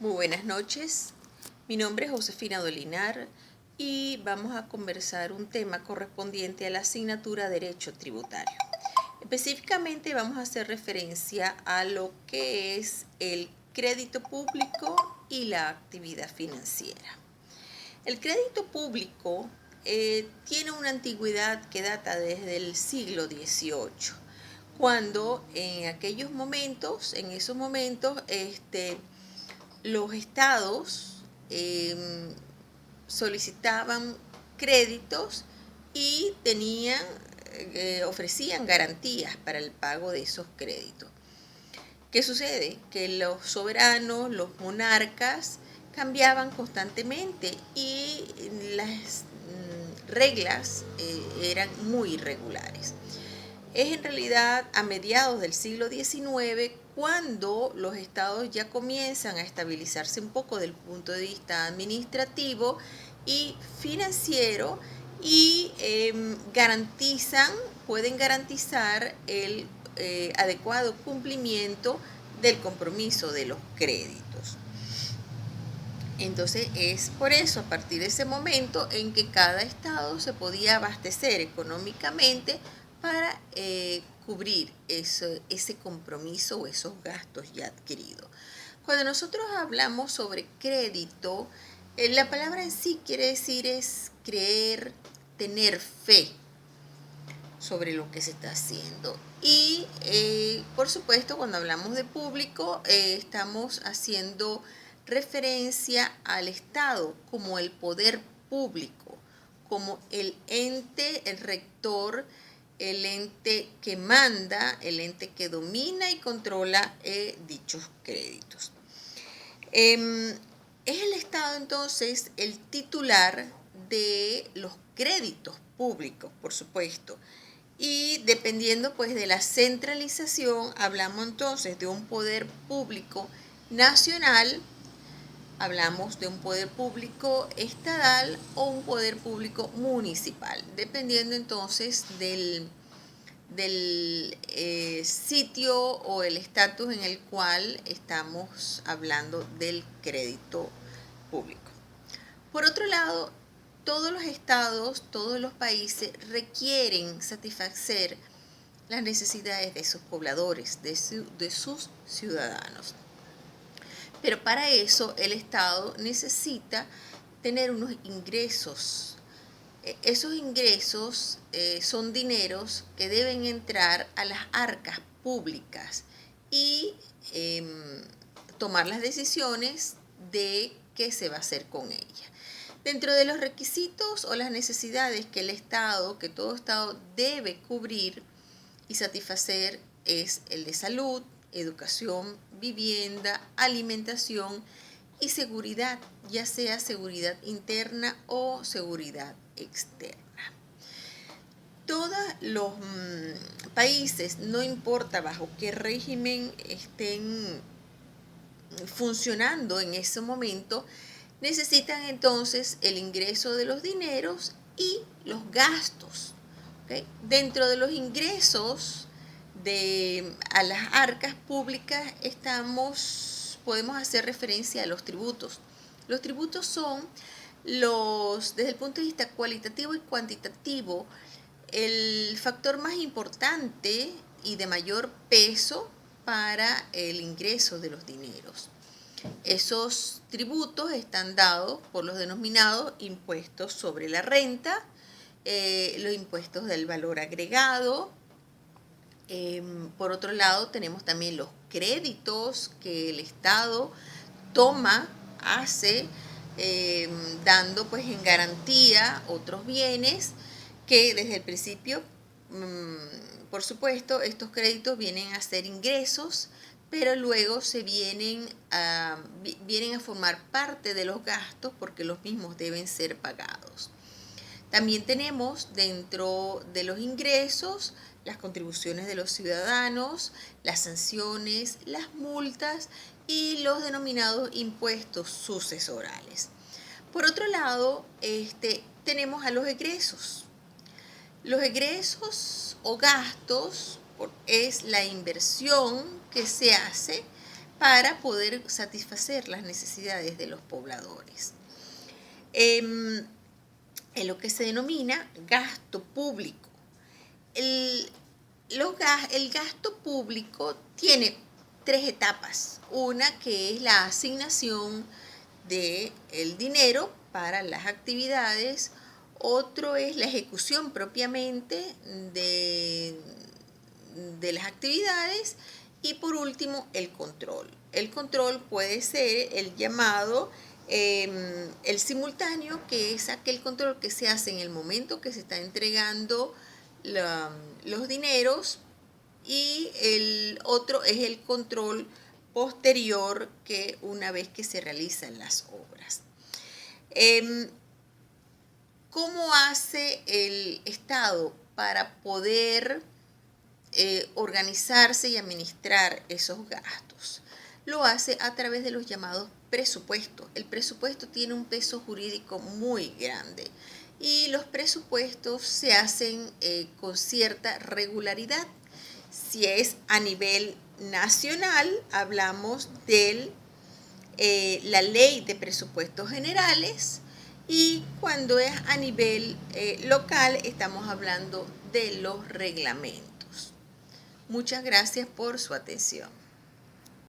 Muy buenas noches, mi nombre es Josefina Dolinar y vamos a conversar un tema correspondiente a la asignatura Derecho Tributario. Específicamente vamos a hacer referencia a lo que es el crédito público y la actividad financiera. El crédito público tiene una antigüedad que data desde el siglo XVIII, cuando en esos momentos, los estados solicitaban créditos y ofrecían garantías para el pago de esos créditos. ¿Qué sucede? Que los soberanos, los monarcas, cambiaban constantemente y las reglas eran muy irregulares. Es en realidad a mediados del siglo XIX cuando los estados ya comienzan a estabilizarse un poco desde el punto de vista administrativo y financiero y pueden garantizar el adecuado cumplimiento del compromiso de los créditos. Entonces es por eso, a partir de ese momento, en que cada estado se podía abastecer económicamente para cubrir ese compromiso o esos gastos ya adquiridos. Cuando nosotros hablamos sobre crédito, la palabra en sí quiere decir es creer, tener fe sobre lo que se está haciendo. Y por supuesto, cuando hablamos de público, estamos haciendo referencia al Estado como el poder público, como el ente, el rector, el ente que manda, el ente que domina y controla dichos créditos. Es el Estado entonces el titular de los créditos públicos, por supuesto. Y dependiendo pues de la centralización, hablamos entonces de un poder público nacional, hablamos de un poder público estatal o un poder público municipal, dependiendo entonces del sitio o el estatus en el cual estamos hablando del crédito público. Por otro lado, todos los estados, todos los países requieren satisfacer las necesidades de sus pobladores, de sus ciudadanos. Pero para eso el Estado necesita tener unos ingresos. Esos ingresos son dineros que deben entrar a las arcas públicas y tomar las decisiones de qué se va a hacer con ella. Dentro de los requisitos o las necesidades que todo Estado debe cubrir y satisfacer es el de salud, educación, vivienda, alimentación y seguridad, ya sea seguridad interna o seguridad externa. Todos los países, no importa bajo qué régimen estén funcionando en ese momento, necesitan entonces el ingreso de los dineros y los gastos. ¿Okay? Dentro de los ingresos a las arcas públicas podemos hacer referencia a los tributos. Los tributos son desde el punto de vista cualitativo y cuantitativo, el factor más importante y de mayor peso para el ingreso de los dineros. Esos tributos están dados por los denominados impuestos sobre la renta, los impuestos del valor agregado. Por otro lado, tenemos también los créditos que el Estado hace, dando pues en garantía otros bienes que desde el principio, por supuesto, estos créditos vienen a ser ingresos, pero luego vienen a formar parte de los gastos porque los mismos deben ser pagados. También tenemos dentro de los ingresos las contribuciones de los ciudadanos, las sanciones, las multas y los denominados impuestos sucesorales. Por otro lado, tenemos a los egresos. Los egresos o gastos es la inversión que se hace para poder satisfacer las necesidades de los pobladores. En lo que se denomina gasto público. El gasto público tiene tres etapas. Una que es la asignación del dinero para las actividades. Otro es la ejecución propiamente de las actividades. Y por último, el control. El control puede ser el llamado el simultáneo, que es aquel control que se hace en el momento que se está entregando los dineros, y el otro es el control posterior, que una vez que se realizan las obras. ¿Cómo hace el Estado para poder organizarse y administrar esos gastos? Lo hace a través de los llamados presupuestos. El presupuesto tiene un peso jurídico muy grande y los presupuestos se hacen con cierta regularidad. Si es a nivel nacional, hablamos de la ley de presupuestos generales, y cuando es a nivel local estamos hablando de los reglamentos. Muchas gracias por su atención.